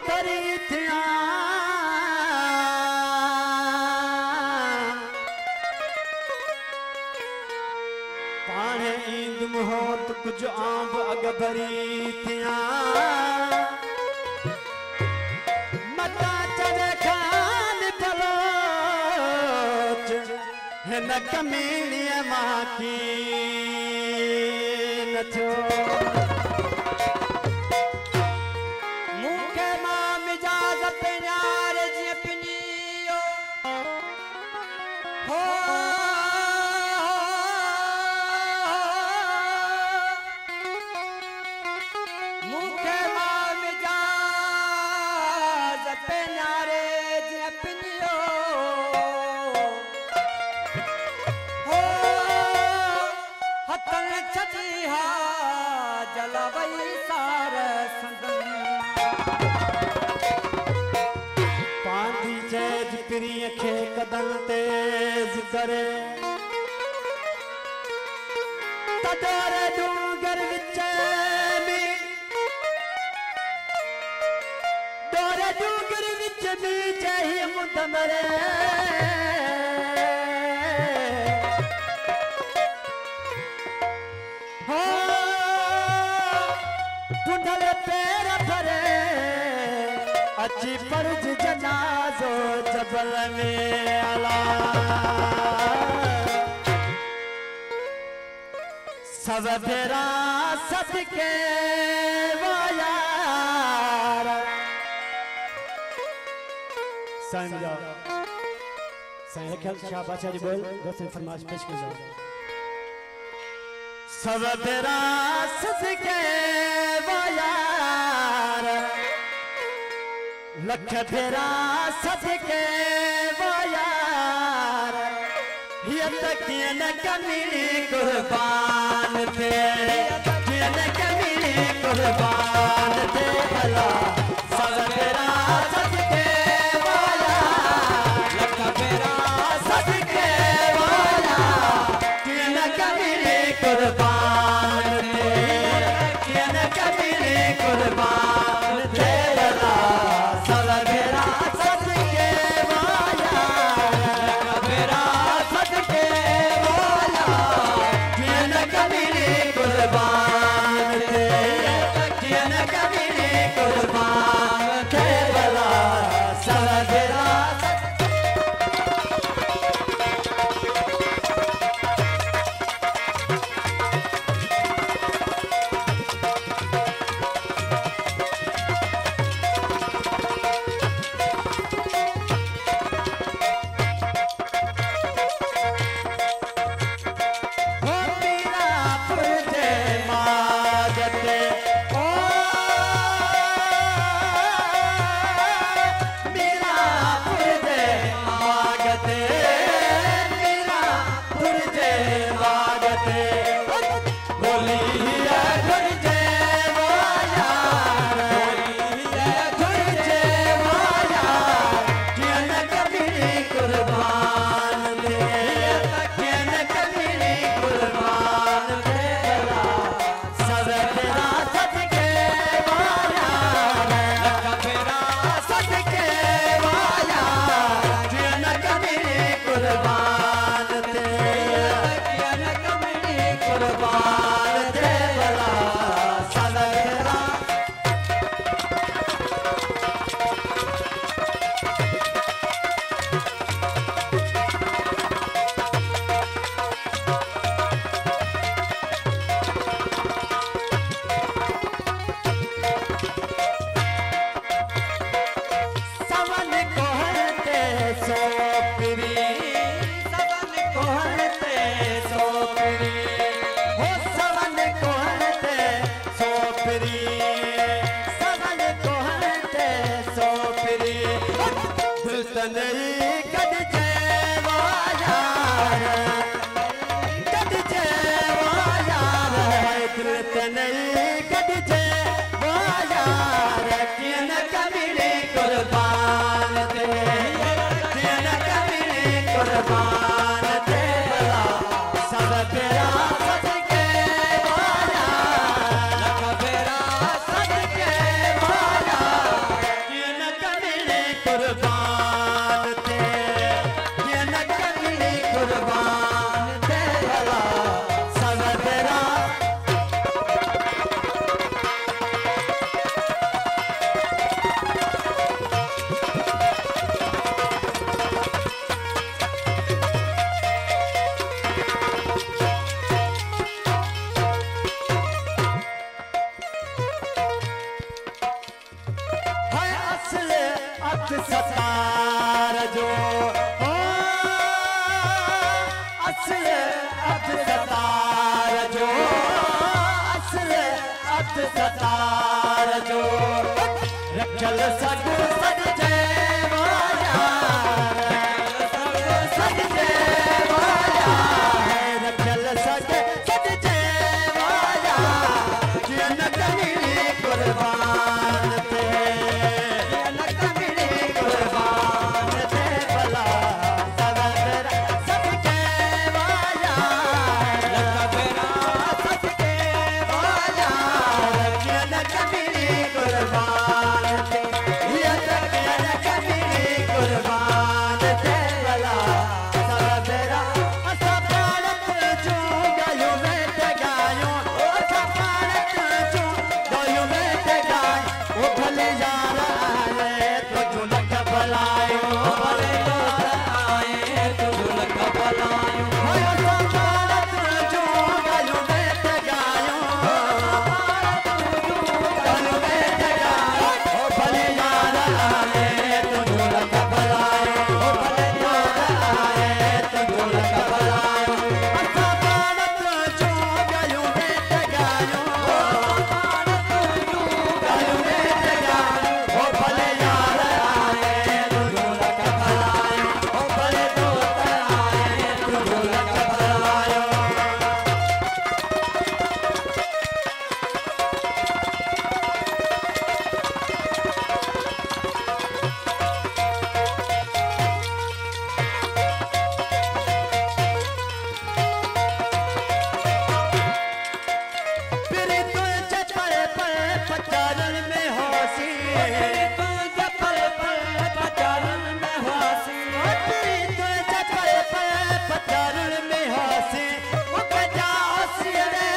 भरी थिया पाणे ईंदुम होत कुछ आंब अग भरी थिया मता चढ़े खान बलोच हिन कमीणीअ मां नथो मूंखे मां मिजाज़ पिनार जीअं पिनियो हो मूंखे मां मिजाज़ पिनार जीअं पिनियो हो हथनि छॾी हा जलवई सार संदन पांधी जैज पिरीअ खे कदम तेज करे तडोर डूंगर विच में डोर डूंगर विच में चई मुंद मरे हो कुंडल पैर भरे अची फर्ज जनाज़ो जबल में अला सब फेरा सदके वो यार साईं जाओ साईं ख्याल शाह बादशाह जी बोल दोस्तों फरमाइश पेश कर जाओ सब फेरा सदके वो यार लख फेरा सदके वो यार ये तकिए न कमीनी कुर्बान थे ये न कमीनी कुर्बान थे भला सब फेरा सदके वो यार लख फेरा सदके वो यार ये न कमीनी कुर्बान थे ये न कमीनी कुर्बान थे भला सब फेरा सदके वो यार लख फेरा सदके वो यार ये न कमीनी कुर्बान थे ये न कमीनी कुर्बान थे भला अथ सतार जो असल अथ सतार जो असल अथ सतार जो रखल सग सज जय माया सज जय माया रखल सग सज जय माया जियन कमी कुर्बान थे जियन कमी कुर्बान थे भला सवेरा सज जय माया सवेरा सज जय माया जियन कमी कुर्बान थे जियन कमी कुर्बान थे भला सवेरा असा भारत जो गायो में ते गायो असा भारत जो गायो में ते गायो ओ भले यार आए तो झुलक भलायो भले यार आए तो झुलक भलायो असा भारत जो गायो में ते गायो भारत जो गायो में ते गायो ओ भले यार आए तो झुलक भलायो ओ भले यार आए तो झुलक भलायो असा भारत जो गायो में ते गायो भारत जो गायो में ते गायो ओ भले यार आए तो झुलक भलायो ओ भले दोस्त आए तो झुलक भलायो फिर तुझे पल पल पचारन में होसी तुझे पल पल पचारन में होसी फिर तुझे पल पल पचारन में होसी उकजा ओसिरे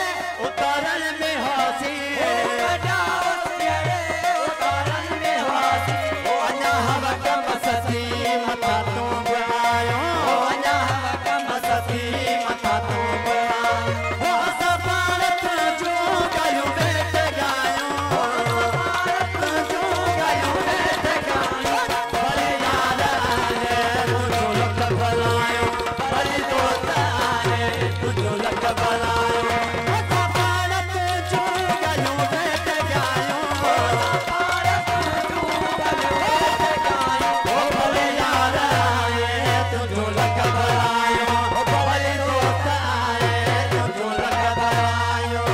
उतारन में होसी उकजा ओसिरे उतारन में होसी ओ अन्ना हवा कम सती मता तू बुलायो ओ अन्ना हवा कम सती मता तू बुलायो ओ असा भारत जो गायो में ते गायो भारत जो गायो में ते गायो भले यार आए तू झुलक भलायो भले दोस्त आए तू झुलक भलायो असा भारत जो गायो में ते गायो भारत जो गायो में ते गायो ओ भले यार आए तू झुलक भलायो ओ भले दोस्त आए तू झुलक भलायो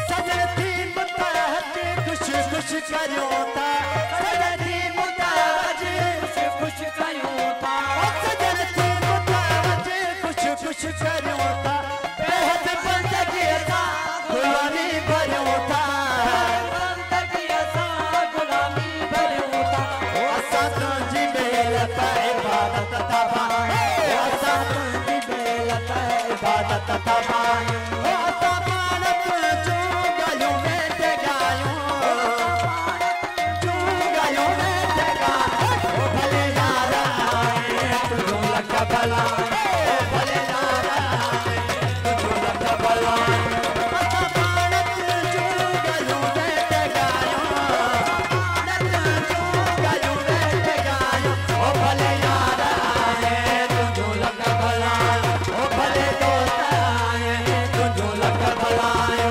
सजती मुताहती खुश खुश करियो ता सजती मुताहती खुश खुश करियो ता सजती मुताहती खुश खुश करियो ता बेहद बंदगी ता गुलामी भरियो ता बंदगी ता गुलामी भरियो ता ओ असा तुझी बेल ता इबादत तबा ओ असा तुझी बेल ता इबादत तबा ओ असा भारत जो गायो में ते गायो जो गायो में ते गायो ओ भले यार आए तू झुलक भलायो ओ भले यार आए तू झुलक भलायो असा भारत जो गायो में ते गायो भारत जो गायो में ते गायो ओ भले यार आए तू झुलक भलायो ओ भले दोस्त आए तू झुलक भलायो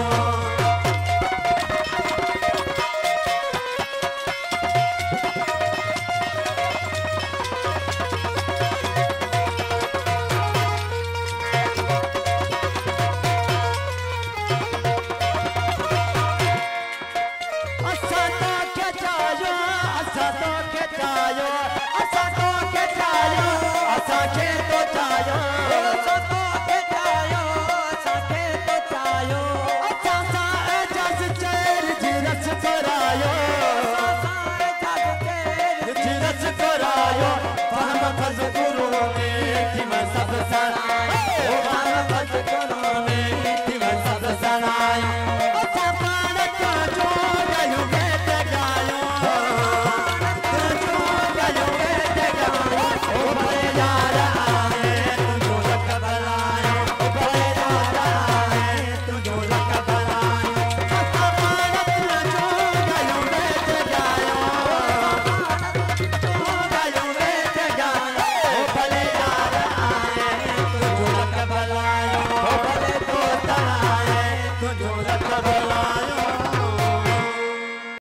असा तो खेचायो असा तो खेचायो असा तो खेचायो असा के तो चायो असा तो